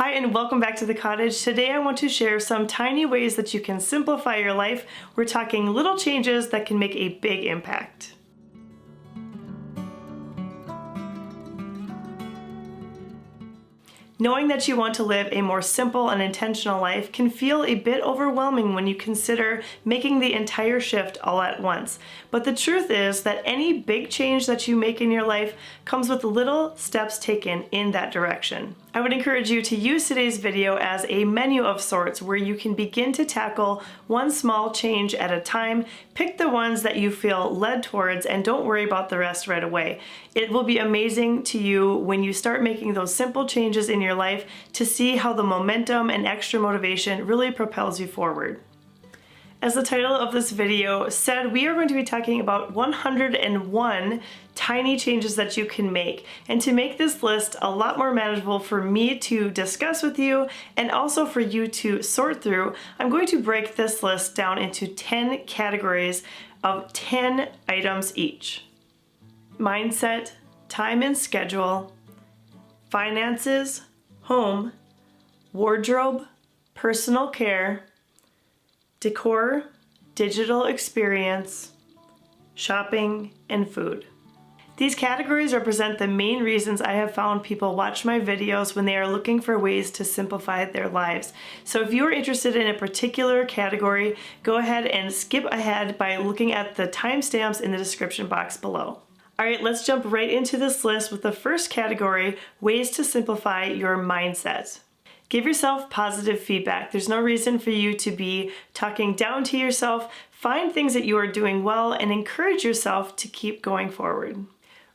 Hi and welcome back to the cottage. Today I want to share some tiny ways that you can simplify your life. We're talking little changes that can make a big impact. Knowing that you want to live a more simple and intentional life can feel a bit overwhelming when you consider making the entire shift all at once. But the truth is that any big change that you make in your life comes with little steps taken in that direction. I would encourage you to use today's video as a menu of sorts where you can begin to tackle one small change at a time. Pick the ones that you feel led towards and don't worry about the rest right away. It will be amazing to you when you start making those simple changes in your life to see how the momentum and extra motivation really propels you forward. As the title of this video said, we are going to be talking about 101 tiny changes that you can make. And to make this list a lot more manageable for me to discuss with you and also for you to sort through, I'm going to break this list down into 10 categories of 10 items each. Mindset, time and schedule, finances, home, wardrobe, personal care, decor, digital experience, shopping, and food. These categories represent the main reasons I have found people watch my videos when they are looking for ways to simplify their lives. So if you are interested in a particular category, go ahead and skip ahead by looking at the timestamps in the description box below. All right, let's jump right into this list with the first category, ways to simplify your mindset. Give yourself positive feedback. There's no reason for you to be talking down to yourself. Find things that you are doing well and encourage yourself to keep going forward.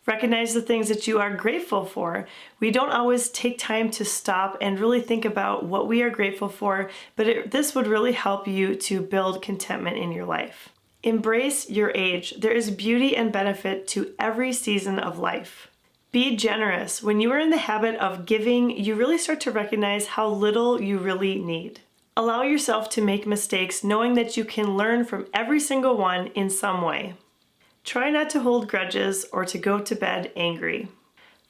Recognize the things that you are grateful for. We don't always take time to stop and really think about what we are grateful for, but this would really help you to build contentment in your life. Embrace your age. There is beauty and benefit to every season of life. Be generous. When you are in the habit of giving, you really start to recognize how little you really need. Allow yourself to make mistakes, knowing that you can learn from every single one in some way. Try not to hold grudges or to go to bed angry.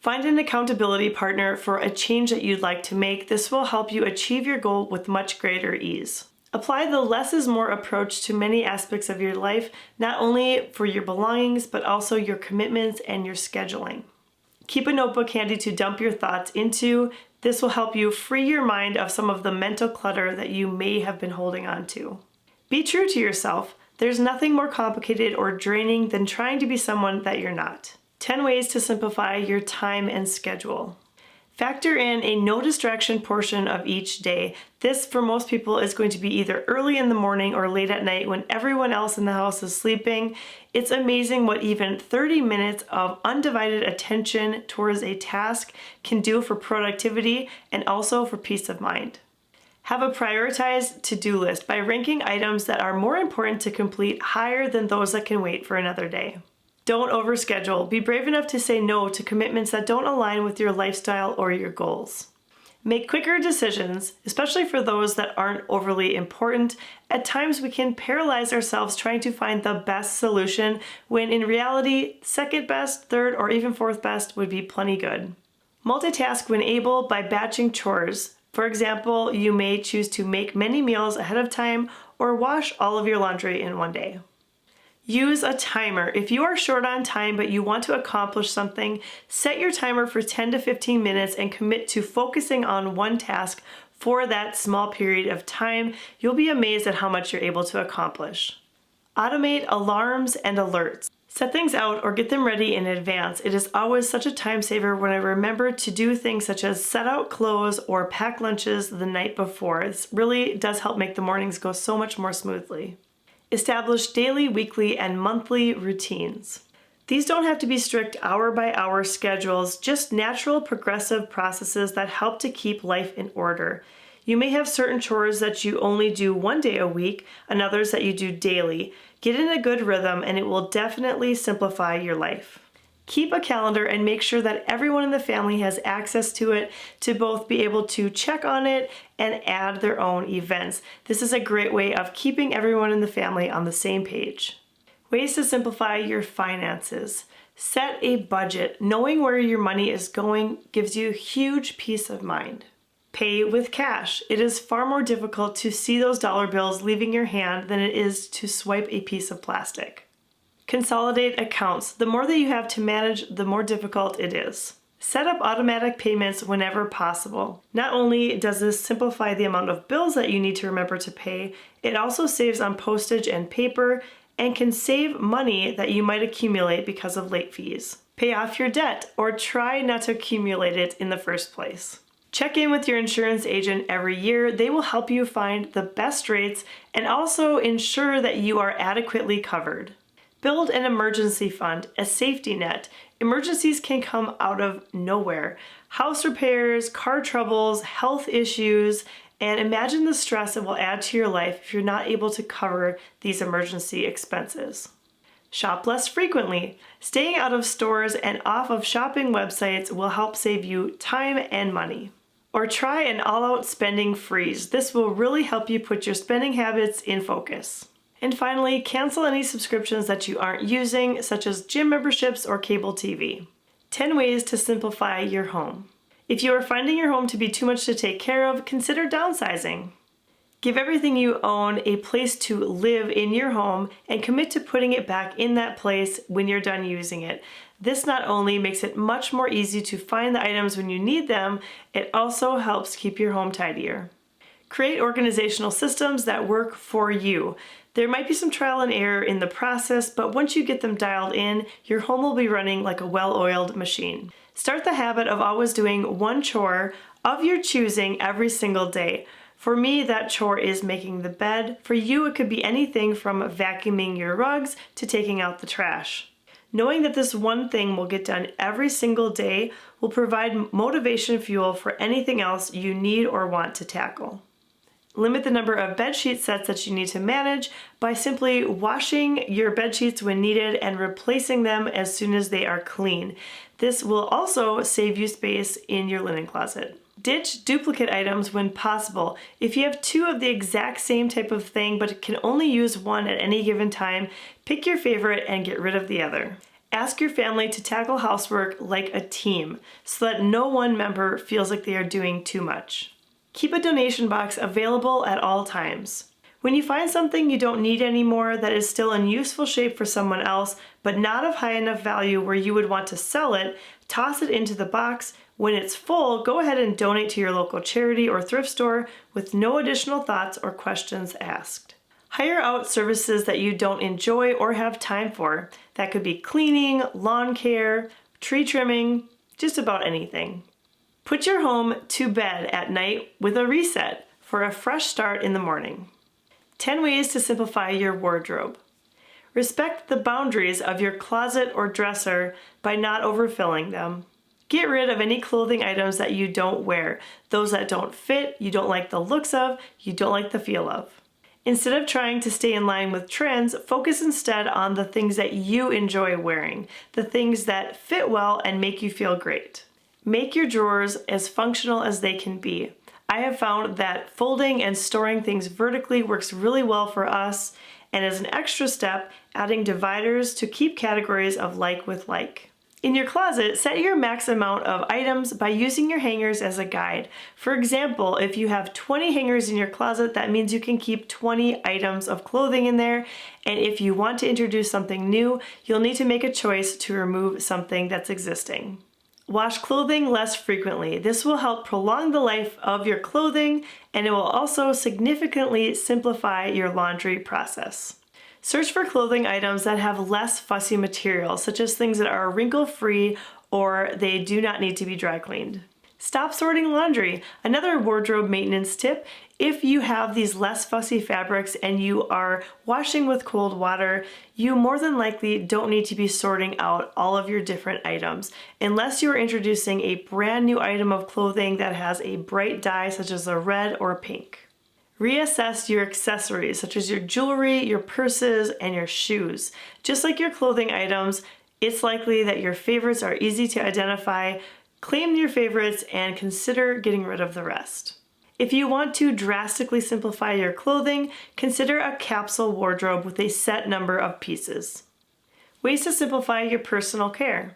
Find an accountability partner for a change that you'd like to make. This will help you achieve your goal with much greater ease. Apply the less is more approach to many aspects of your life, not only for your belongings, but also your commitments and your scheduling. Keep a notebook handy to dump your thoughts into. This will help you free your mind of some of the mental clutter that you may have been holding on to. Be true to yourself. There's nothing more complicated or draining than trying to be someone that you're not. 10 ways to simplify your time and schedule. Factor in a no distraction portion of each day. This, for most people, is going to be either early in the morning or late at night when everyone else in the house is sleeping. It's amazing what even 30 minutes of undivided attention towards a task can do for productivity and also for peace of mind. Have a prioritized to-do list by ranking items that are more important to complete higher than those that can wait for another day. Don't overschedule. Be brave enough to say no to commitments that don't align with your lifestyle or your goals. Make quicker decisions, especially for those that aren't overly important. At times we can paralyze ourselves trying to find the best solution when in reality, second best, third, or even fourth best would be plenty good. Multitask when able by batching chores. For example, you may choose to make many meals ahead of time or wash all of your laundry in one day. Use a timer. If you are short on time but you want to accomplish something, set your timer for 10 to 15 minutes and commit to focusing on one task for that small period of time. You'll be amazed at how much you're able to accomplish. Automate alarms and alerts. Set things out or get them ready in advance. It is always such a time saver when I remember to do things such as set out clothes or pack lunches the night before. It really does help make the mornings go so much more smoothly. Establish daily, weekly, and monthly routines. These don't have to be strict hour-by-hour schedules, just natural progressive processes that help to keep life in order. You may have certain chores that you only do one day a week and others that you do daily. Get in a good rhythm and it will definitely simplify your life. Keep a calendar and make sure that everyone in the family has access to it to both be able to check on it and add their own events. This is a great way of keeping everyone in the family on the same page. Ways to simplify your finances. Set a budget. Knowing where your money is going gives you huge peace of mind. Pay with cash. It is far more difficult to see those dollar bills leaving your hand than it is to swipe a piece of plastic. Consolidate accounts. The more that you have to manage, the more difficult it is. Set up automatic payments whenever possible. Not only does this simplify the amount of bills that you need to remember to pay, it also saves on postage and paper and can save money that you might accumulate because of late fees. Pay off your debt or try not to accumulate it in the first place. Check in with your insurance agent every year. They will help you find the best rates and also ensure that you are adequately covered. Build an emergency fund, a safety net. Emergencies can come out of nowhere. House repairs, car troubles, health issues, and imagine the stress it will add to your life if you're not able to cover these emergency expenses. Shop less frequently. Staying out of stores and off of shopping websites will help save you time and money. Or try an all-out spending freeze. This will really help you put your spending habits in focus. And finally, cancel any subscriptions that you aren't using, such as gym memberships or cable TV. 10 ways to simplify your home. If you are finding your home to be too much to take care of, consider downsizing. Give everything you own a place to live in your home and commit to putting it back in that place when you're done using it. This not only makes it much more easy to find the items when you need them, it also helps keep your home tidier. Create organizational systems that work for you. There might be some trial and error in the process, but once you get them dialed in, your home will be running like a well-oiled machine. Start the habit of always doing one chore of your choosing every single day. For me, that chore is making the bed. For you, it could be anything from vacuuming your rugs to taking out the trash. Knowing that this one thing will get done every single day will provide motivation fuel for anything else you need or want to tackle. Limit the number of bedsheet sets that you need to manage by simply washing your bedsheets when needed and replacing them as soon as they are clean. This will also save you space in your linen closet. Ditch duplicate items when possible. If you have two of the exact same type of thing but can only use one at any given time, pick your favorite and get rid of the other. Ask your family to tackle housework like a team so that no one member feels like they are doing too much. Keep a donation box available at all times. When you find something you don't need anymore that is still in useful shape for someone else, but not of high enough value where you would want to sell it, toss it into the box. When it's full, go ahead and donate to your local charity or thrift store with no additional thoughts or questions asked. Hire out services that you don't enjoy or have time for. That could be cleaning, lawn care, tree trimming, just about anything. Put your home to bed at night with a reset for a fresh start in the morning. 10 ways to simplify your wardrobe. Respect the boundaries of your closet or dresser by not overfilling them. Get rid of any clothing items that you don't wear, those that don't fit, you don't like the looks of, you don't like the feel of. Instead of trying to stay in line with trends, focus instead on the things that you enjoy wearing, the things that fit well and make you feel great. Make your drawers as functional as they can be. I have found that folding and storing things vertically works really well for us, and as an extra step, adding dividers to keep categories of like with like. In your closet, set your max amount of items by using your hangers as a guide. For example, if you have 20 hangers in your closet, that means you can keep 20 items of clothing in there. And if you want to introduce something new, you'll need to make a choice to remove something that's existing. Wash clothing less frequently. This will help prolong the life of your clothing, and it will also significantly simplify your laundry process. Search for clothing items that have less fussy material, such as things that are wrinkle-free or they do not need to be dry cleaned. Stop sorting laundry. Another wardrobe maintenance tip: if you have these less fussy fabrics and you are washing with cold water, you more than likely don't need to be sorting out all of your different items unless you are introducing a brand new item of clothing that has a bright dye such as a red or pink. Reassess your accessories such as your jewelry, your purses, and your shoes. Just like your clothing items, it's likely that your favorites are easy to identify. Claim your favorites and consider getting rid of the rest. If you want to drastically simplify your clothing, consider a capsule wardrobe with a set number of pieces. Ways to simplify your personal care.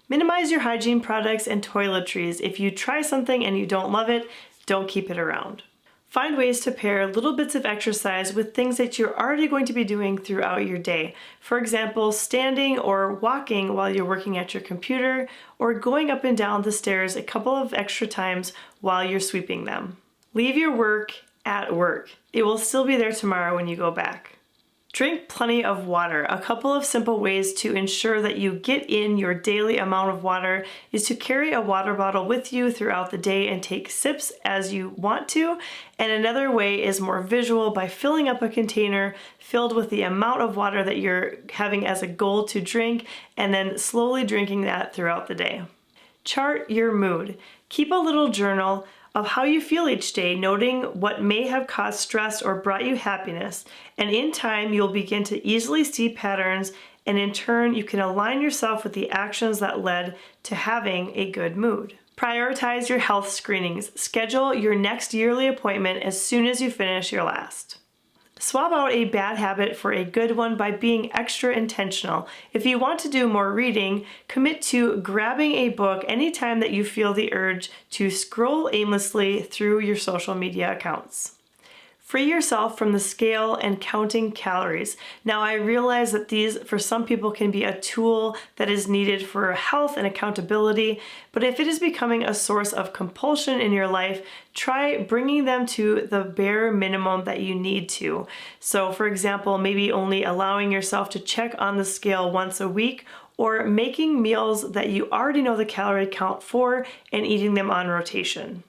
Minimize your hygiene products and toiletries. If you try something and you don't love it, don't keep it around. Find ways to pair little bits of exercise with things that you're already going to be doing throughout your day. For example, standing or walking while you're working at your computer, or going up and down the stairs a couple of extra times while you're sweeping them. Leave your work at work. It will still be there tomorrow when you go back. Drink plenty of water. A couple of simple ways to ensure that you get in your daily amount of water is to carry a water bottle with you throughout the day and take sips as you want to. And another way is more visual by filling up a container filled with the amount of water that you're having as a goal to drink, and then slowly drinking that throughout the day. Chart your mood. Keep a little journal of how you feel each day, noting what may have caused stress or brought you happiness. And in time, you'll begin to easily see patterns, and in turn, you can align yourself with the actions that led to having a good mood. Prioritize your health screenings. Schedule your next yearly appointment as soon as you finish your last. Swap out a bad habit for a good one by being extra intentional. If you want to do more reading, commit to grabbing a book anytime that you feel the urge to scroll aimlessly through your social media accounts. Free yourself from the scale and counting calories. Now, I realize that these, for some people, can be a tool that is needed for health and accountability, but if it is becoming a source of compulsion in your life, try bringing them to the bare minimum that you need to. So, for example, maybe only allowing yourself to check on the scale once a week, or making meals that you already know the calorie count for and eating them on rotation.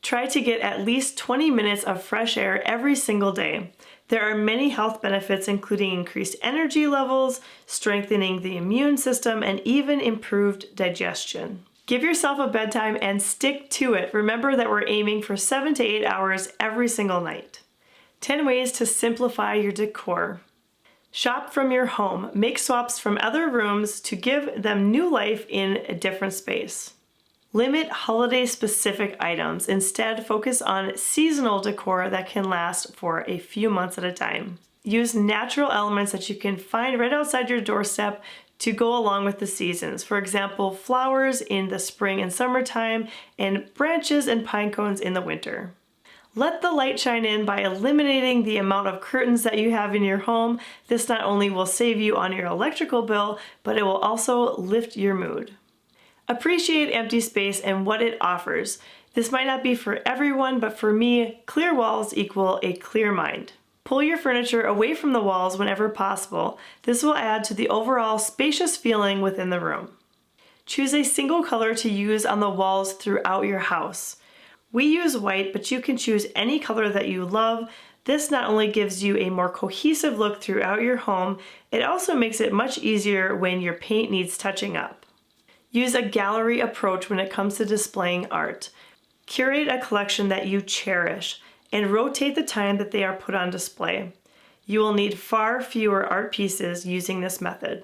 Try to get at least 20 minutes of fresh air every single day. There are many health benefits, including increased energy levels, strengthening the immune system, and even improved digestion. Give yourself a bedtime and stick to it. Remember that we're aiming for 7 to 8 hours every single night. 10 ways to simplify your decor. Shop from your home. Make swaps from other rooms to give them new life in a different space. Limit holiday-specific items. Instead, focus on seasonal decor that can last for a few months at a time. Use natural elements that you can find right outside your doorstep to go along with the seasons. For example, flowers in the spring and summertime, and branches and pine cones in the winter. Let the light shine in by eliminating the amount of curtains that you have in your home. This not only will save you on your electrical bill, but it will also lift your mood. Appreciate empty space and what it offers. This might not be for everyone, but for me, clear walls equal a clear mind. Pull your furniture away from the walls whenever possible. This will add to the overall spacious feeling within the room. Choose a single color to use on the walls throughout your house. We use white, but you can choose any color that you love. This not only gives you a more cohesive look throughout your home, it also makes it much easier when your paint needs touching up. Use a gallery approach when it comes to displaying art. Curate a collection that you cherish and rotate the time that they are put on display. You will need far fewer art pieces using this method.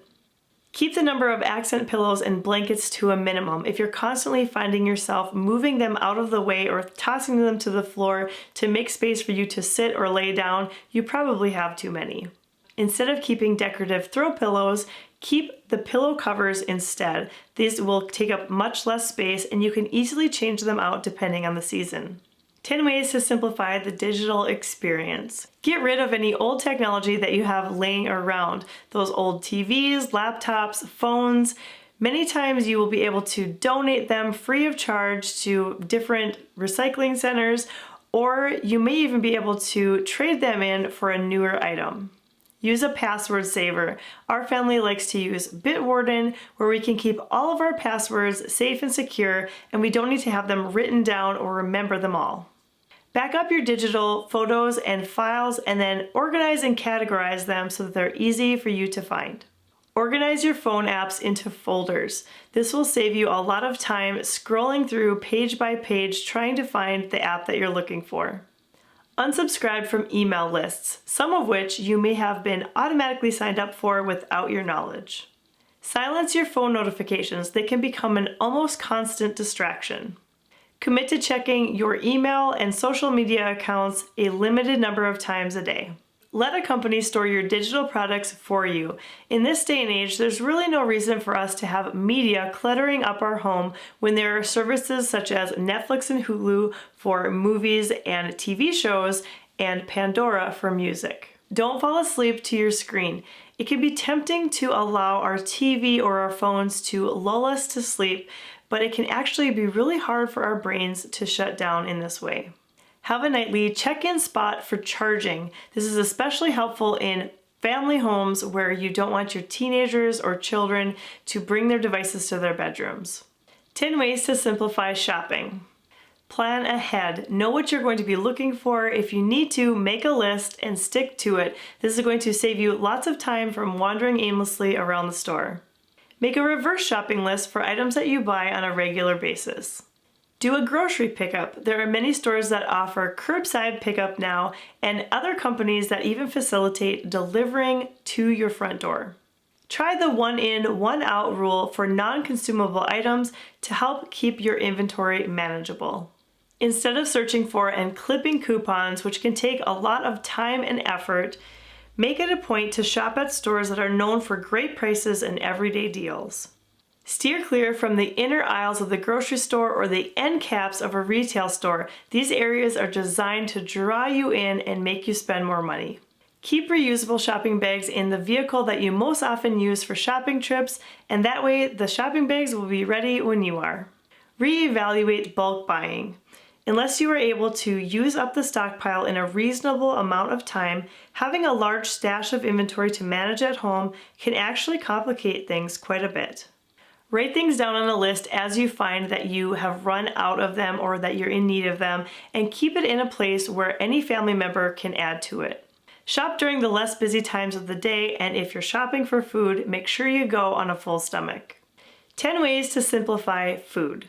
Keep the number of accent pillows and blankets to a minimum. If you're constantly finding yourself moving them out of the way or tossing them to the floor to make space for you to sit or lay down, you probably have too many. Instead of keeping decorative throw pillows, keep the pillow covers instead. These will take up much less space, and you can easily change them out depending on the season. 10 ways to simplify the digital experience. Get rid of any old technology that you have laying around. Those old TVs, laptops, phones. Many times you will be able to donate them free of charge to different recycling centers, or you may even be able to trade them in for a newer item. Use a password saver. Our family likes to use Bitwarden, where we can keep all of our passwords safe and secure, and we don't need to have them written down or remember them all. Back up your digital photos and files, and then organize and categorize them so that they're easy for you to find. Organize your phone apps into folders. This will save you a lot of time scrolling through page by page trying to find the app that you're looking for. Unsubscribe from email lists, some of which you may have been automatically signed up for without your knowledge. Silence your phone notifications. They can become an almost constant distraction. Commit to checking your email and social media accounts a limited number of times a day. Let a company store your digital products for you. In this day and age, there's really no reason for us to have media cluttering up our home when there are services such as Netflix and Hulu for movies and TV shows and Pandora for music. Don't fall asleep to your screen. It can be tempting to allow our TV or our phones to lull us to sleep, but it can actually be really hard for our brains to shut down in this way. Have a nightly check-in spot for charging. This is especially helpful in family homes where you don't want your teenagers or children to bring their devices to their bedrooms. 10 ways to simplify shopping. Plan ahead. Know what you're going to be looking for. If you need to, make a list and stick to it. This is going to save you lots of time from wandering aimlessly around the store. Make a reverse shopping list for items that you buy on a regular basis. Do a grocery pickup. There are many stores that offer curbside pickup now, and other companies that even facilitate delivering to your front door. Try the one in, one out rule for non-consumable items to help keep your inventory manageable. Instead of searching for and clipping coupons, which can take a lot of time and effort, make it a point to shop at stores that are known for great prices and everyday deals. Steer clear from the inner aisles of the grocery store or the end caps of a retail store. These areas are designed to draw you in and make you spend more money. Keep reusable shopping bags in the vehicle that you most often use for shopping trips, and that way the shopping bags will be ready when you are. Reevaluate bulk buying. Unless you are able to use up the stockpile in a reasonable amount of time, having a large stash of inventory to manage at home can actually complicate things quite a bit. Write things down on a list as you find that you have run out of them or that you're in need of them, and keep it in a place where any family member can add to it. Shop during the less busy times of the day, and if you're shopping for food, make sure you go on a full stomach. 10 ways to simplify food.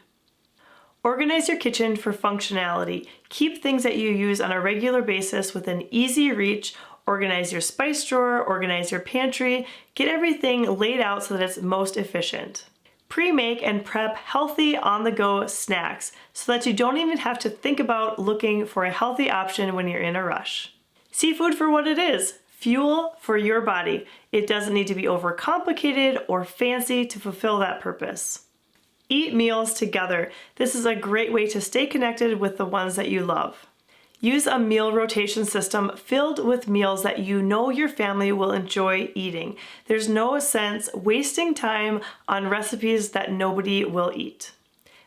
Organize your kitchen for functionality. Keep things that you use on a regular basis within easy reach. Organize your spice drawer, organize your pantry, get everything laid out so that it's most efficient. Pre-make and prep healthy on-the-go snacks so that you don't even have to think about looking for a healthy option when you're in a rush. See food for what it is, fuel for your body. It doesn't need to be overcomplicated or fancy to fulfill that purpose. Eat meals together. This is a great way to stay connected with the ones that you love. Use a meal rotation system filled with meals that you know your family will enjoy eating. There's no sense wasting time on recipes that nobody will eat.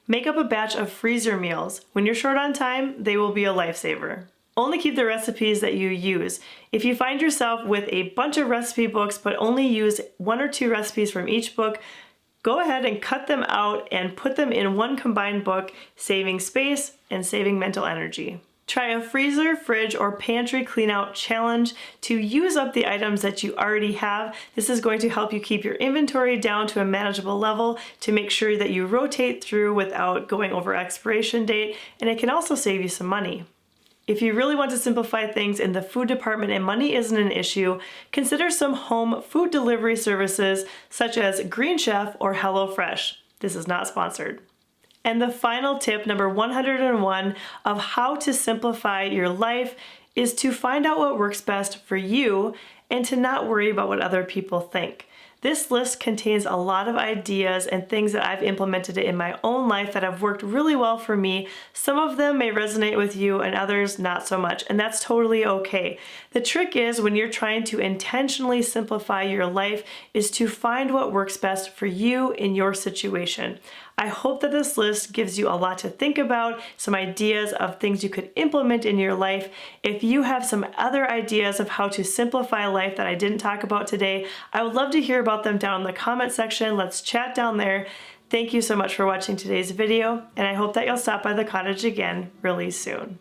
Make up a batch of freezer meals. When you're short on time, they will be a lifesaver. Only keep the recipes that you use. If you find yourself with a bunch of recipe books but only use 1 or 2 recipes from each book, go ahead and cut them out and put them in one combined book, saving space and saving mental energy. Try a freezer, fridge, or pantry clean out challenge to use up the items that you already have. This is going to help you keep your inventory down to a manageable level to make sure that you rotate through without going over expiration date, and it can also save you some money. If you really want to simplify things in the food department and money isn't an issue, consider some home food delivery services such as Green Chef or HelloFresh. This is not sponsored. And the final tip, number 101, of how to simplify your life is to find out what works best for you and to not worry about what other people think. This list contains a lot of ideas and things that I've implemented in my own life that have worked really well for me. Some of them may resonate with you and others not so much, and that's totally okay. The trick is when you're trying to intentionally simplify your life is to find what works best for you in your situation. I hope that this list gives you a lot to think about, some ideas of things you could implement in your life. If you have some other ideas of how to simplify life that I didn't talk about today, I would love to hear about them down in the comment section. Let's chat down there. Thank you so much for watching today's video, and I hope that you'll stop by the cottage again really soon.